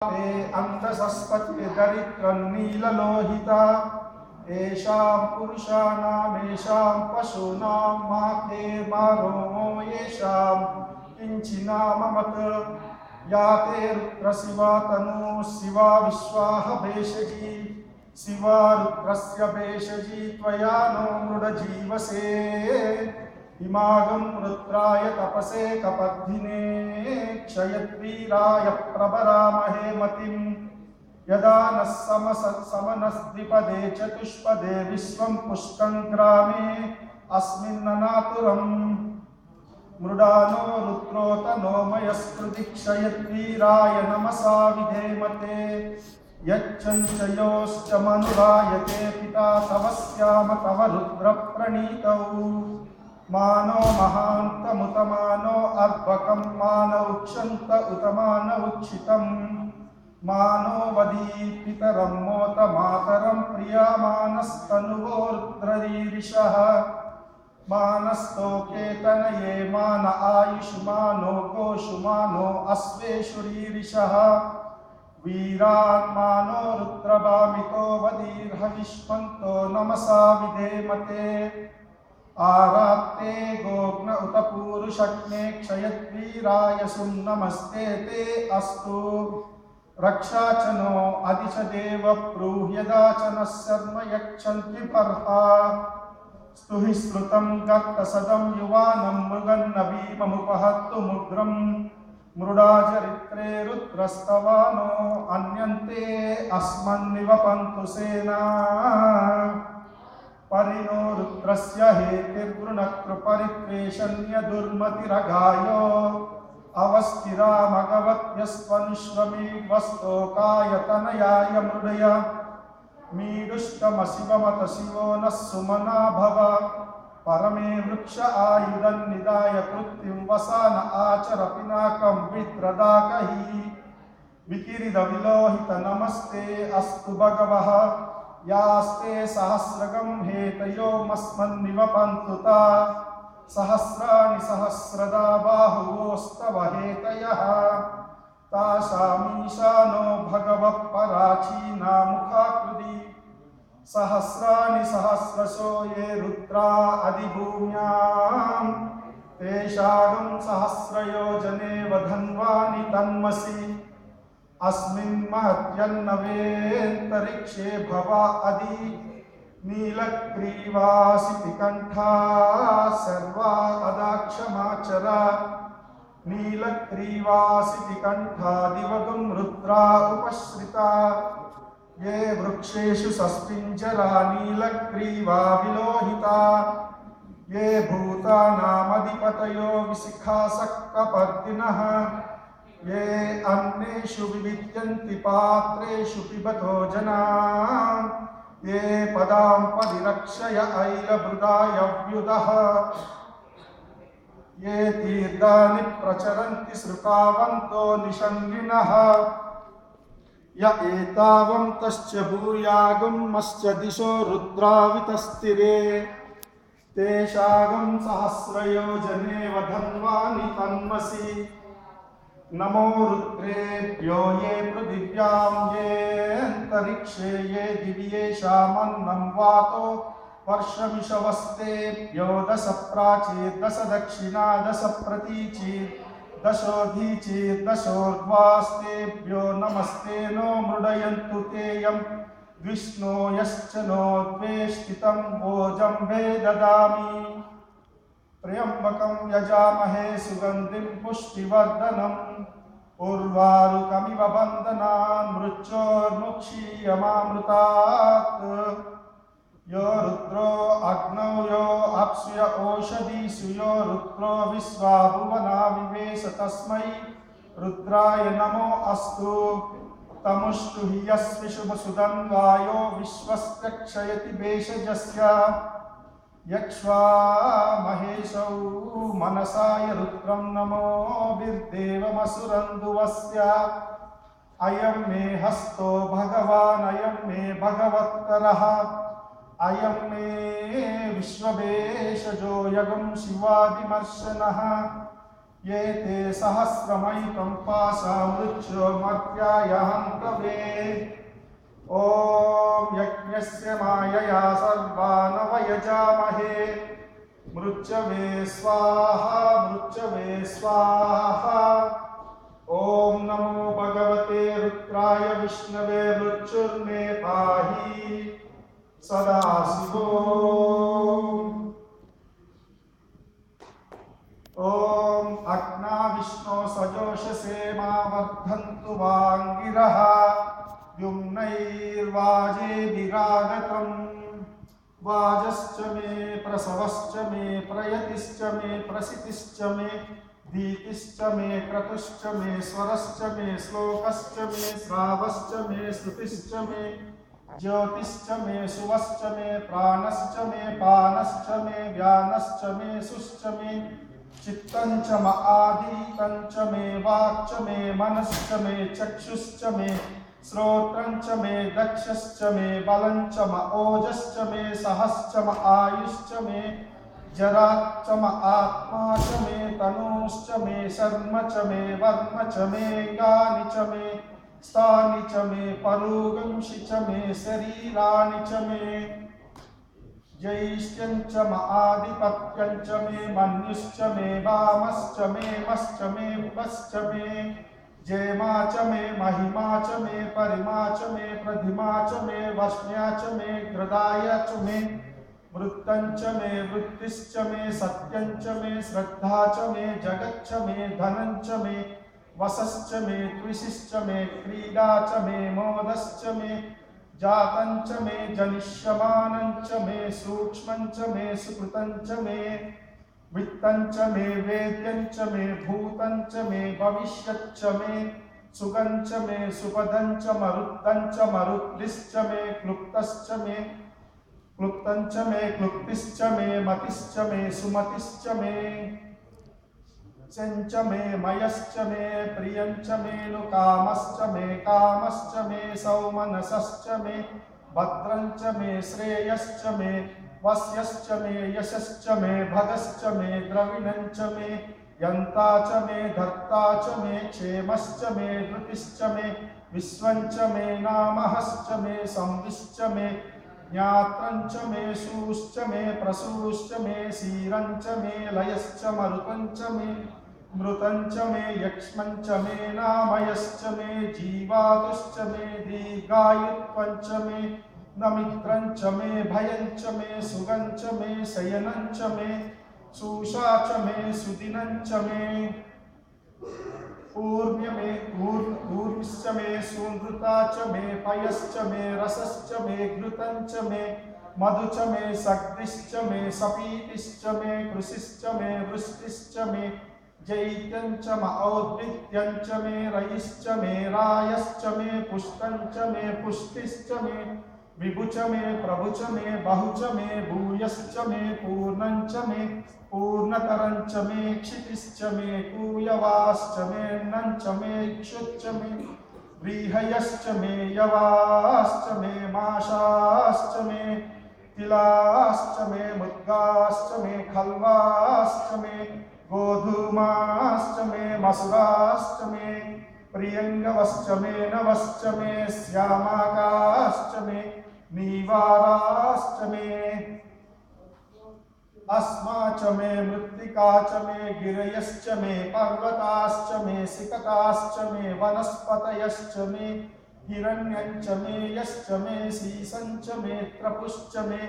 अंधसस्तते दरिद्रन्नीललोहिता येषां पुरुषाणामेषां पशूनां माखे मारोमो येषां किञ्चिन्नाममत या ते रुद्रशिवा तनु शिवा विश्वाह भेषजी शिवा रुद्रस्य भेषजी त्वया नो मृडजीवसे इमागं रुद्राय तपसे कपद्धिने क्षयद्वीराय प्रभरामहे मतिं यदा नः समनस्द्विपदे चतुष्पदे विश्वं पुष्कं ग्रामे अस्मिन्ननातुरम् मृडानो रुद्रोतनो मयस्कृति क्षयद्वीराय नमसा विधेमते यच्चञ्चयोश्च मनुरायते पिता तव स्याम तव रुद्रप्रणीतौ मानो महान्तमुतमानो अर्भकं मानौक्षन्त उतमानौक्षितं मानो वदीपितरं मोत मातरं प्रियमानस्तनुवो रुद्ररीरिषः मानस्तोकेतनये मान आयुष्मानो गोषुमानो अश्वेषुरीरिषः वीरान्मानो रुद्रभामितो वदीर्हविष्मन्तो नमसा विधेमते आरात्ते गोग्न उत पूरुषग्ने क्षयद्वीराय सुन्नमस्ते ते अस्तु रक्षा च नो अधिश देव ब्रूह्यदा च नः शर्म यच्छन्ति बर्हा स्तुहि श्रुतं गर्तसदं युवानं मृगन्नवीममुपहर्तु मुग्रं मृडाचरित्रे रुद्रस्तवानो अन्यन्ते अस्मन्निवपन्तु सेना परिणो रुद्रस्य हेतिर्वृणकृपरित्वेषण्यदुर्मतिरगायो अवस्थिरामगवत्यस्त्वनुश्रमीवस्तोकायतनयाय मृडय मीडुष्टमशिवमत शिवो नः सुमना भव परमे वृक्ष आयुधन्निदाय कृत्तिं वसान आचर पिनाकं विद्रदाकहि विकिरिदविलोहित नमस्ते अस्तु भगवः यास्ते सहस्रगं हेतयो मस्मन्निवपन्तु ता सहस्राणि सहस्रदा बाहुवोस्तव हेतयः तासामीशानो भगवः पराचीना मुखाकृति सहस्राणि सहस्रशो ये रुद्रा अधिभूम्यां तेषागं सहस्रयोजने वधन्वानि तन्मसि अस्मिन् महत्यन्नवेन्तरिक्षे भवा अधि नीलग्रीवासिति कण्ठा सर्वा अदाक्षमाचरा नीलग्रीवासिति कण्ठा दिवगं रुद्रा उपश्रिता ये वृक्षेषु सस्पिञ्जरा नीलग्रीवा विलोहिता ये भूतानामधिपतयो विशिखासक्तपर्दिनः ये अन्नेषु विविद्यन्ति पात्रेषु पिबतो जना ये पदां परिरक्षय ऐलभृदायव्युदः ये तीर्थानि प्रचरन्ति श्रुतावन्तो निषङ्गिणः य एतावन्तश्च भूयागमश्च दिशो रुद्रावितस्तिरे तेषागं सहस्रयोजने वधन्वानि तन्मसि नमो रुद्रेभ्यो ये पृथिव्यां ये अन्तरिक्षे ये दिव्येषामन्नं वातो वर्षमिषवस्तेभ्यो दश प्राचीर् दश दक्षिणा दश प्रतीचीर् दशोधीचीर् दशोर्ध्वास्तेभ्यो नमस्ते नो मृडयन्तु तेयं विष्णो यश्च नो द्वेष्टितं भोजम्भे ददामि त्र्यम्बकं यजामहे सुगन्धिं पुष्टिवर्धनम् उर्वारुकमिव बन्धनान् मृच्छोर्मुक्षीयमामृतात् यो रुद्रो अग्नौ यो अप्सुय ओषधीषु यो रुद्रो विश्वा भुवना विवेश तस्मै रुद्राय नमो अस्तु तमुष्टु हि यस्विषुभसुदन्वायो विश्वस्त्यक्षयति भेषजस्य यक्ष्वा महेशौ मनसाय रुद्रं नमोभिर्देवमसुरन्दुवस्य अयं मे हस्तो भगवान् अयं मे भगवत्तरः अयं मे विश्वभेषजो यगं शिवादिमर्शनः ये ते सहस्रमयितं पाशमृत्युमर्त्याय हन्तवे ॐ यज्ञस्य मायया सर्वानवयजामहे मृच्यवे स्वाहा मृच्यवे स्वाहा ॐ नमो भगवते रुद्राय विष्णवे मृत्युर्मे पाहि सदाशिवो ॐ अग्ना विष्णो सजोषसे मा वर्धन्तु वाङ्गिरः युम्नैर्वाजेभिरागतम् वाजश्च मे प्रसवश्च मे प्रयतिश्च मे प्रसितिश्च मे दीतिश्च मे क्रतुश्च मे स्वरश्च मे श्लोकश्च मे श्रावश्च मे श्रुतिश्च मे ज्योतिश्च मे सुवश्च मे प्राणश्च मे पानश्च मे व्यानश्च मे सुश्च मे चित्तं च म आदितं च मे वाक् च मे मनश्च मे चक्षुश्च मे श्रोत्रं च मे दक्षश्च मे बलं च म ओजश्च मे सहश्च म आयुश्च मे जराच्च म आत्मा च मे तनूश्च मे शर्म च मे वर्म च मे गानि च मे स्थानि च मे परोगंसि च मे शरीराणि च मे ज्यैष्ठ्यं च म आधिपत्यं च मे मन्युश्च मे वामश्च मे मश्च मे उपश्च मे जयमा च मे महिमा च मे परिमा च मे प्रधिमा च मे वश्न्या च मे ग्रदाय च मे वृत्तं च मे वृत्तिश्च मे सत्यं च मे श्रद्धा च मे जगच्च मे धनं च मे वसश्च मे त्विषिश्च मे क्रीडा च मे मोदश्च मे जातं च मे जनिष्यमानं च मे सूक्ष्मं च मे सुकृतं च मे वित्तं च मे वेद्यं च मे भूतं च मे भविष्यत् च मे सुगं च मे सुपदं च मरुत्तं च मरुद्दिश्च मे क्लुप्तश्च मे क्लुप्तं च मे क्लुप्तिश्च मे मतिश्च मे सुमतिश्च मे चञ्च मे मयश्च मे प्रियं च मे नुकामश्च मे कामश्च मे सौमनसश्च मे भद्रं च मे श्रेयश्च मे वस्यश्च मे यशश्च मे भगश्च मे द्रविणं च मे यन्ता च मे धर्ता च मे क्षेमश्च मे धृतिश्च मे विश्वं च मे नामहश्च मे संविश्च मे ज्ञात्रं च मे शूश्च मे प्रसूश्च मे क्षीरं च मे लयश्च मरुतं च मे मृतं च मे यक्ष्मं च मे नामयश्च मे जीवातुश्च मे दीर्घायुत्वं च मे नमित्रं च मे भयं च मे सुगं च मे शयनं च मे सूषा च मे सुदिनं च मे ऊर्मिश्च मे सूनृता च मे पयश्च मे रसश्च मे घृतं च मे मधु च मे शक्तिश्च मे सपीतिश्च मे कृषिश्च मे वृष्टिश्च मे जैत्यं च म औद्भित्यं च मे रयिश्च मे रायश्च मे पुष्टं च मे पुष्टिश्च मे विभु च मे प्रभु च मे बहु च मे भूयश्च मे पूर्णं च मे पूर्णतरं च मे क्षितिश्च मे कूयवाश्च मे नं च मे क्षुच्च मे व्रीहयश्च मे यवाश्च मे माशाश्च मे तिलाश्च मे मुद्गाश्च मे खल्वाश्च मे गोधूमाश्च मे मसुराश्च मे प्रियंगवश्च मे नवश्च मे श्यामाकाश्च मे नीवाराश्च मे अस्मा च मे मृत्तिका च मे गिरयश्च मे पर्वताश्च मे सिकताश्च मे वनस्पतयश्च मे हिरण्यं च मे यश्च मे शीशं च मे त्रपुश्च मे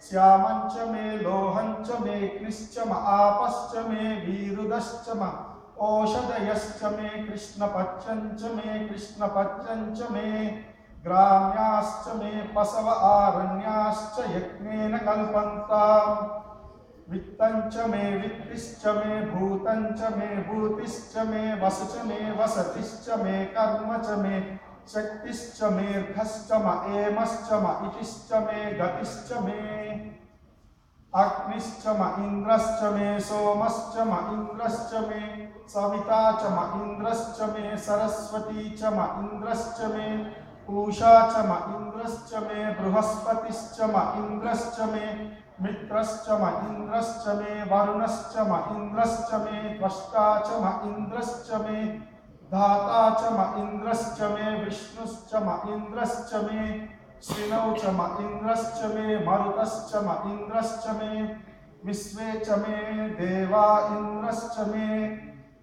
श्यामं च मे लोहं च मे कृश्च म आपश्च मे वीरुदश्च म औषधयश्च मे कृष्णपक्षं च मे कृष्णपक्षं च मे ग्राम्याश्च मे पशव आरण्याश्च यज्ञेन कल्पन्ताम् वित्तं च मे वित्तिश्च मे भूतं च मे भूतिश्च मे वसु च मे वसतिश्च मे कर्म च मे शक्तिश्च मेऽर्घश्च म एमश्च म इतिश्च मे गतिश्च मे अग्निश्च म इन्द्रश्च मे सोमश्च म इन्द्रश्च मे सविता च म इन्द्रश्च मे सरस्वती च म इन्द्रश्च मे पूषा च म इन्द्रश्च मे बृहस्पतिश्च म इन्द्रश्च मे मित्रश्च म इन्द्रश्च मे वरुणश्च म इन्द्रश्च मे त्वष्टा च म इन्द्रश्च मे धाता च म इन्द्रश्च मे विष्णुश्च म इन्द्रश्च मे श्रिणौ च म इन्द्रश्च मे मरुतश्च म इन्द्रश्च मे विश्वे च मे देवा इन्द्रश्च मे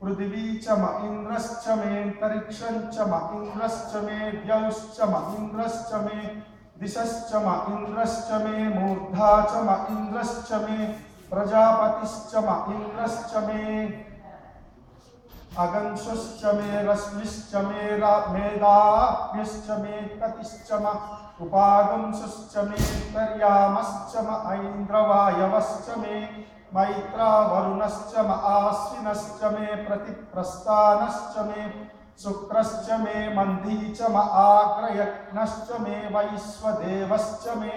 पृथिवी च म इन्द्रश्च मे अंतरिक्षं च म इन्द्रश्च मे द्यौश्च म इन्द्रश्च मे दिशश्च म इन्द्रश्च मे मूर्धा च म इन्द्रश्च मे प्रजापतिश्च म इन्द्रश्च मे अगंशुश्च मे रश्मिश्च मे मेधाभ्यश्च मे कतिश्च म उपागंशुश्च मे तर्यामश्च म ऐन्द्रवायवश्च मे मैत्रा वरुणश्च म आश्विनश्च मे प्रतिप्रस्थानश्च मे शुक्रश्च मे मन्धी च म आग्रयज्ञश्च मे वैश्वदेवश्च मे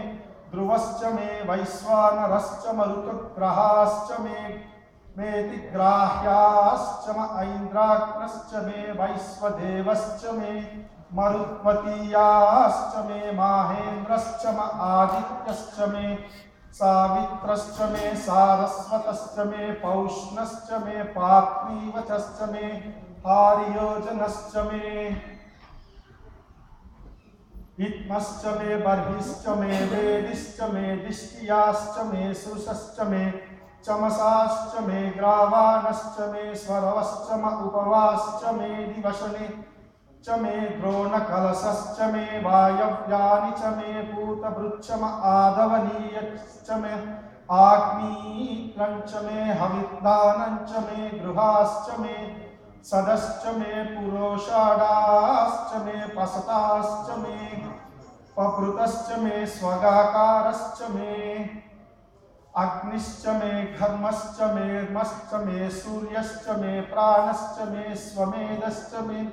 ध्रुवश्च मे वैश्वानरश्च म ऋतुग्रहाश्च मे मेतिग्राह्याश्च म ऐन्द्राग्नश्च मे वैश्वदेवश्च मे मरुत्वतीयाश्च मे माहेन्द्रश्च म आदित्यश्च मे सावित्रश्च मे सारस्वतश्च मे पौष्णश्च मे पात्नीवचश्च मे हार्योजनश्च मे हित्मश्च मे बर्हिश्च मे वेदिश्च मे दिष्टियाश्च मे सुषश्च मे चमसाश्च मे ग्रावाणश्च मे स्वरवश्च म उपवाश्च मे दिवशने च मे द्रोणकलशश्च मे वायव्यानि च मे पूतभृच्च म आदवनीयश्च मे आग्नीत्रं च मे हविर्दानं च मे गृहाश्च मे सदश्च मे पुरोषाडाश्च मे पसताश्च मे पभृतश्च मे स्वगाकारश्च मे अग्निश्च मे घर्मश्च मे मश्च मे सूर्यश्च मे प्राणश्च मे स्वमेधश्च मे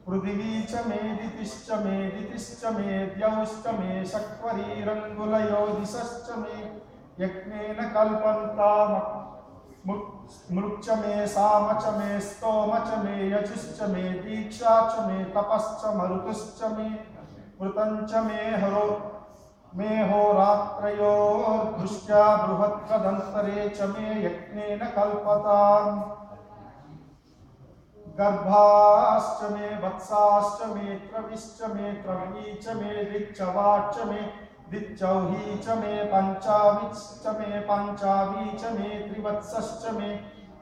पृथिवी च मे दितिश्च मे द्यौश्च मे शक्वरीरङ्गुलयो दिशश्च मे यज्ञेन कल्पन्ताम मृक्ष मे साम च मे स्तोम च मे यजुश्च मे दीक्षा च मे तपश्च मरुतुश्च मे मृतं च मे हरो मे होरात्रयोर्दृष्ट्या बृहत्तदन्तरे च मे यज्ञेन कल्पताम् गर्भाश्च मे वत्साश्च मे त्रविश्च मे त्रवी च मे दिच्चवाच्च मे दिच्चौही च मे पञ्चाविश्च मे पञ्चावी च मे त्रिवत्सश्च मे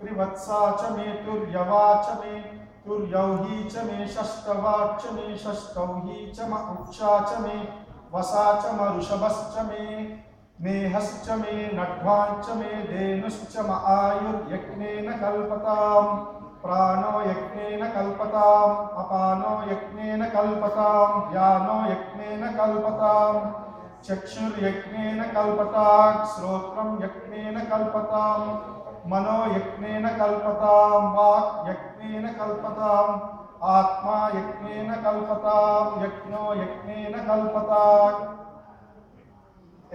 त्रिवत्सा च मे तुर्यवा च मे तुर्यौही च मे षष्ठवाच्च मे षष्ठौही च म उक्षा च मे वसा च म ऋषभश्च मे मेहश्च मे नड्वाञ्च मे धेनुश्च म आयुर्यज्ञेन कल्पताम् प्राणो यज्ञेन कल्पताम् अपानो यज्ञेन कल्पताम् व्यानो यज्ञेन कल्पताम् चक्षुर्यज्ञेन कल्पताम् श्रोत्रं यज्ञेन कल्पताम् मनो यज्ञेन कल्पताम् वाक् यज्ञेन कल्पताम् आत्मा यज्ञेन कल्पताम् यज्ञो यज्ञेन कल्पताम्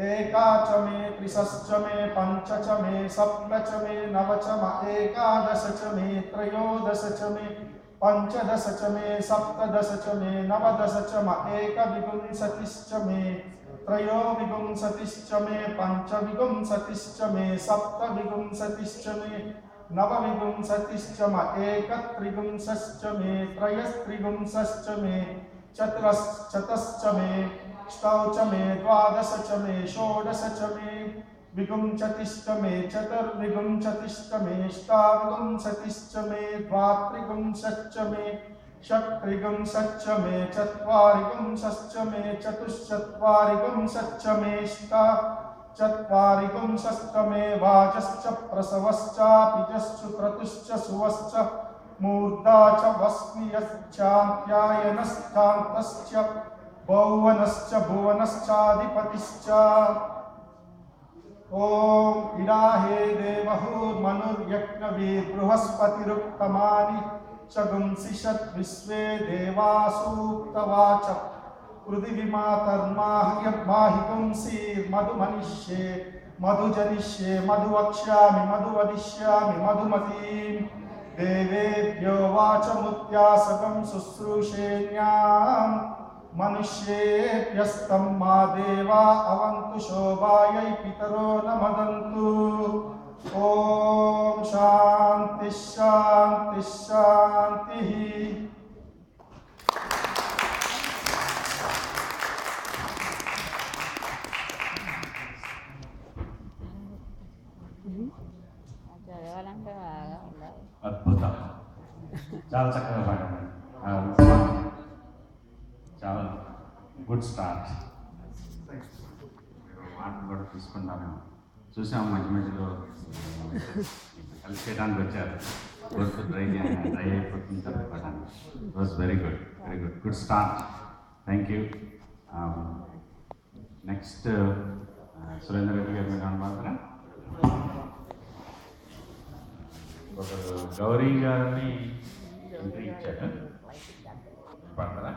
एका च मे त्रिशश्च मे पञ्च च मे सप्त च मे नव च म एकादश च मे त्रयोदश च मे पञ्चदश च मे सप्तदश च मे नवदश च म एकविंशतिश्च मे त्रयोविंशतिश्च मे पञ्चविंशतिश्च मे सप्तविंशतिश्च मे नवविंशतिश्च म एकत्रिंशश्च मे त्रयस्त्रिंशश्च मे चतुश्च मे अष्टौ च मे द्वादश च मे षोडश च मे विंशतिश्च मे चतुर्विंशतिश्च मे अष्टाविंशतिश्च मे द्वात्रिंशश्च मे षट्त्रिंशश्च मे चत्वारिंशश्च मे चतुश्चत्वारिंशश्च मे अष्टाचत्वारिंशश्च मे वाजश्च प्रसवश्चापिजश्च क्रतुश्च सुवश्च मूर्धा च वस्नियश्चान्त्यायनश्चान्तश्च भुवनश्च भुवनश्चाधिपतिश्च ओम इडाहे देवहुर्मनुर्यज्ञवीर्बृहस्पतिरुक्तमानि च गुंसिषत् विश्वे देवासूक्तवाच पृथिवीमातर्माहि पुंसीर्मधुमनिष्ये मधुजनिष्ये मधुवक्ष्यामि मधुवदिष्यामि मधुमतीम् देवेभ्यो वाचमुत्यासकं शुश्रूषेण्याम् मनुष्येभ्यस्तं मा देवा अवन्तु शोभायै पितरो न मदन्तु। ओम शांति शांति शांति। అద్భుతం, చాలా చక్కగా పాడారు. చాలా గుడ్ స్టార్ట్. వాటర్ కూడా తీసుకున్నాను, చూసాము మధ్య మధ్యలో కలిసి చేయడానికి వచ్చారు. గొంతు డ్రై అయిపోతుంది కదా పాడాను. It was very good, very good, good start. Thank you. Next Surender Reddy గారు మీరు అనమాత్రం ఒకరు గౌరీ గారిని ఎంట్రీ ఇచ్చారు, పడతారా?